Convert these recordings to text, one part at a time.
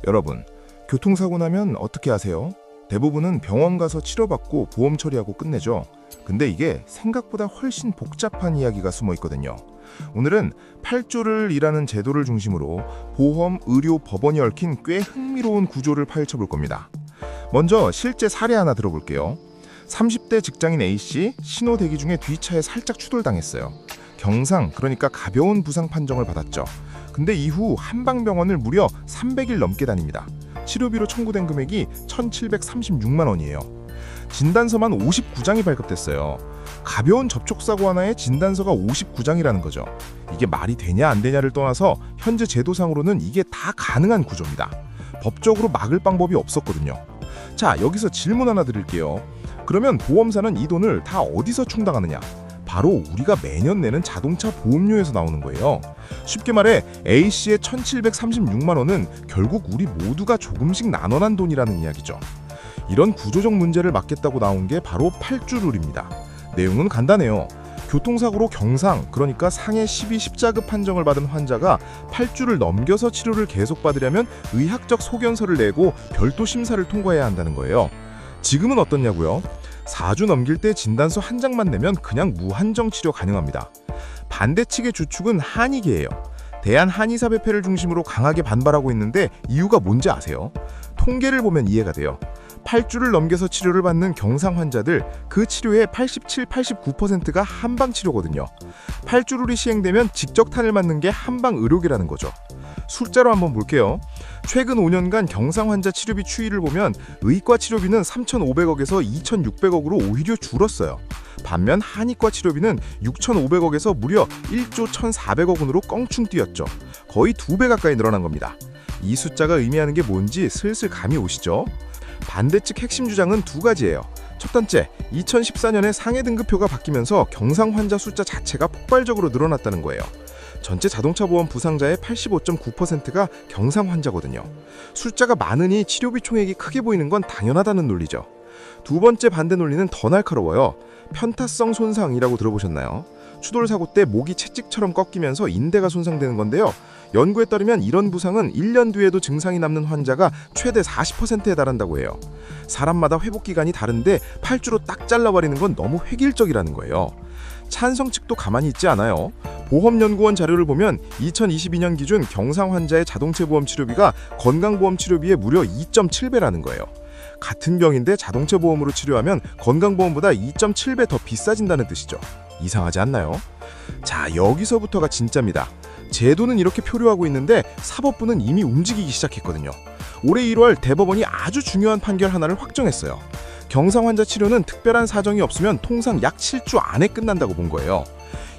여러분, 교통사고 나면 어떻게 하세요? 대부분은 병원 가서 치료받고 보험 처리하고 끝내죠. 근데 이게 생각보다 훨씬 복잡한 이야기가 숨어 있거든요. 오늘은 8조를 일하는 제도를 중심으로 보험, 의료, 법원이 얽힌 꽤 흥미로운 구조를 파헤쳐 볼 겁니다. 먼저 실제 사례 하나 들어볼게요. 30대 직장인 A씨, 신호 대기 중에 뒤차에 살짝 추돌당했어요. 경상, 그러니까 가벼운 부상 판정을 받았죠. 근데 이후 한방병원을 무려 300일 넘게 다닙니다. 치료비로 청구된 금액이 1,736만 원이에요. 진단서만 59장이 발급됐어요. 가벼운 접촉사고 하나에 진단서가 59장이라는 거죠. 이게 말이 되냐 안 되냐를 떠나서 현재 제도상으로는 이게 다 가능한 구조입니다. 법적으로 막을 방법이 없었거든요. 자, 여기서 질문 하나 드릴게요. 그러면 보험사는 이 돈을 다 어디서 충당하느냐? 바로 우리가 매년 내는 자동차 보험료에서 나오는 거예요. 쉽게 말해 A씨의 1,736만 원은 결국 우리 모두가 조금씩 나눠난 돈이라는 이야기죠. 이런 구조적 문제를 막겠다고 나온 게 바로 8주 룰입니다. 내용은 간단해요. 교통사고로 경상, 그러니까 상해 12 십자급 판정을 받은 환자가 8주를 넘겨서 치료를 계속 받으려면 의학적 소견서를 내고 별도 심사를 통과해야 한다는 거예요. 지금은 어떻냐고요? 4주 넘길 때 진단서 한 장만 내면 그냥 무한정 치료 가능합니다. 반대 측의 주축은 한의계예요. 대한한의사협회를 중심으로 강하게 반발하고 있는데 이유가 뭔지 아세요? 통계를 보면 이해가 돼요. 8주를 넘겨서 치료를 받는 경상 환자들, 그 치료의 87, 89%가 한방 치료거든요. 8주 룰이 시행되면 직접탄을 맞는 게 한방 의료계라는 거죠. 숫자로 한번 볼게요. 최근 5년간 경상 환자 치료비 추이를 보면 의과 치료비는 3,500억에서 2,600억으로 오히려 줄었어요. 반면 한의과 치료비는 6,500억에서 무려 1조 1,400억 원으로 껑충 뛰었죠. 거의 2배 가까이 늘어난 겁니다. 이 숫자가 의미하는 게 뭔지 슬슬 감이 오시죠? 반대 측 핵심 주장은 두 가지예요. 첫 번째, 2014년에 상해 등급표가 바뀌면서 경상 환자 숫자 자체가 폭발적으로 늘어났다는 거예요. 전체 자동차 보험 부상자의 85.9%가 경상 환자거든요. 숫자가 많으니 치료비 총액이 크게 보이는 건 당연하다는 논리죠. 두 번째 반대 논리는 더 날카로워요. 편타성 손상이라고 들어보셨나요? 추돌 사고 때 목이 채찍처럼 꺾이면서 인대가 손상되는 건데요. 연구에 따르면 이런 부상은 1년 뒤에도 증상이 남는 환자가 최대 40%에 달한다고 해요. 사람마다 회복 기간이 다른데 8주로 딱 잘라버리는 건 너무 획일적이라는 거예요. 찬성 측도 가만히 있지 않아요. 보험연구원 자료를 보면 2022년 기준 경상 환자의 자동차 보험 치료비가 건강보험 치료비의 무려 2.7배라는 거예요. 같은 병인데 자동차 보험으로 치료하면 건강보험보다 2.7배 더 비싸진다는 뜻이죠. 이상하지 않나요? 자, 여기서부터가 진짜입니다. 제도는 이렇게 표류하고 있는데 사법부는 이미 움직이기 시작했거든요. 올해 1월 대법원이 아주 중요한 판결 하나를 확정했어요. 경상 환자 치료는 특별한 사정이 없으면 통상 약 7주 안에 끝난다고 본 거예요.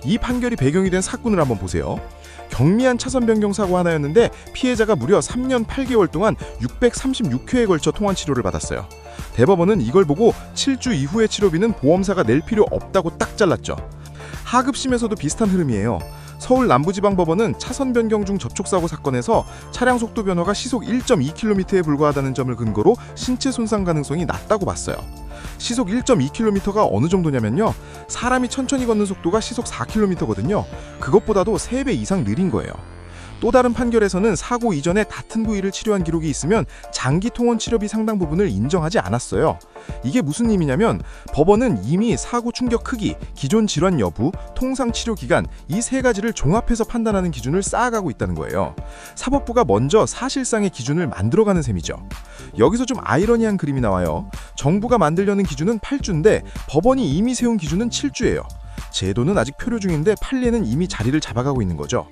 이 판결이 배경이 된 사건을 한번 보세요. 경미한 차선 변경 사고 하나였는데 피해자가 무려 3년 8개월 동안 636회에 걸쳐 통원 치료를 받았어요. 대법원은 이걸 보고 7주 이후의 치료비는 보험사가 낼 필요 없다고 딱 잘랐죠. 하급심에서도 비슷한 흐름이에요. 서울 남부지방법원은 차선 변경 중 접촉사고 사건에서 차량 속도 변화가 시속 1.2km에 불과하다는 점을 근거로 신체 손상 가능성이 낮다고 봤어요. 시속 1.2km가 어느 정도냐면요. 사람이 천천히 걷는 속도가 시속 4km거든요. 그것보다도 3배 이상 느린 거예요. 또 다른 판결에서는 사고 이전에 닿은 부위를 치료한 기록이 있으면 장기 통원 치료비 상당 부분을 인정하지 않았어요. 이게 무슨 의미냐면 법원은 이미 사고 충격 크기, 기존 질환 여부, 통상 치료 기간 이 세 가지를 종합해서 판단하는 기준을 쌓아가고 있다는 거예요. 사법부가 먼저 사실상의 기준을 만들어가는 셈이죠. 여기서 좀 아이러니한 그림이 나와요. 정부가 만들려는 기준은 8주인데 법원이 이미 세운 기준은 7주예요. 제도는 아직 표류 중인데 판례는 이미 자리를 잡아가고 있는 거죠.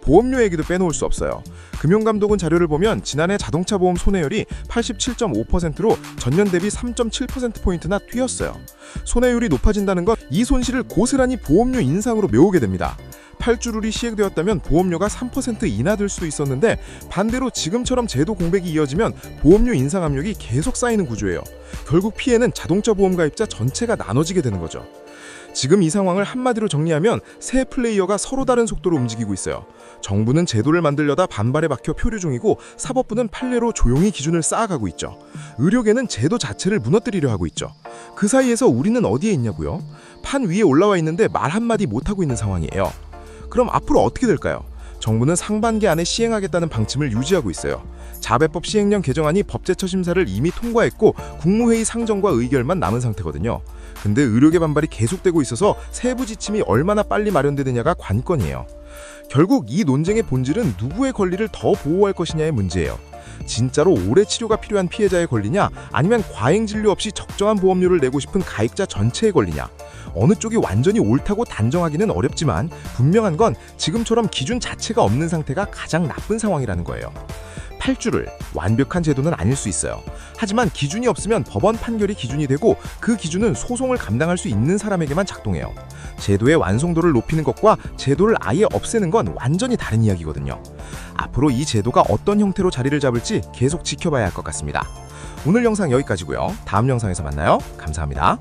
보험료 얘기도 빼놓을 수 없어요. 금융감독원 자료를 보면 지난해 자동차 보험 손해율이 87.5%로 전년 대비 3.7%포인트나 뛰었어요. 손해율이 높아진다는 건 이 손실을 고스란히 보험료 인상으로 메우게 됩니다. 8주 룰이 시행되었다면 보험료가 3% 인하될 수도 있었는데 반대로 지금처럼 제도 공백이 이어지면 보험료 인상 압력이 계속 쌓이는 구조예요. 결국 피해는 자동차 보험 가입자 전체가 나눠지게 되는 거죠. 지금 이 상황을 한마디로 정리하면 세 플레이어가 서로 다른 속도로 움직이고 있어요. 정부는 제도를 만들려다 반발에 박혀 표류 중이고 사법부는 판례로 조용히 기준을 쌓아가고 있죠. 의료계는 제도 자체를 무너뜨리려 하고 있죠. 그 사이에서 우리는 어디에 있냐고요? 판 위에 올라와 있는데 말 한마디 못하고 있는 상황이에요. 그럼 앞으로 어떻게 될까요? 정부는 상반기 안에 시행하겠다는 방침을 유지하고 있어요. 자배법 시행령 개정안이 법제처 심사를 이미 통과했고 국무회의 상정과 의결만 남은 상태거든요. 근데 의료계 반발이 계속되고 있어서 세부 지침이 얼마나 빨리 마련되느냐가 관건이에요. 결국 이 논쟁의 본질은 누구의 권리를 더 보호할 것이냐의 문제예요. 진짜로 오래 치료가 필요한 피해자의 권리냐, 아니면 과잉 진료 없이 적정한 보험료를 내고 싶은 가입자 전체의 권리냐. 어느 쪽이 완전히 옳다고 단정하기는 어렵지만 분명한 건 지금처럼 기준 자체가 없는 상태가 가장 나쁜 상황이라는 거예요. 8주를 완벽한 제도는 아닐 수 있어요. 하지만 기준이 없으면 법원 판결이 기준이 되고 그 기준은 소송을 감당할 수 있는 사람에게만 작동해요. 제도의 완성도를 높이는 것과 제도를 아예 없애는 건 완전히 다른 이야기거든요. 앞으로 이 제도가 어떤 형태로 자리를 잡을지 계속 지켜봐야 할 것 같습니다. 오늘 영상 여기까지고요. 다음 영상에서 만나요. 감사합니다.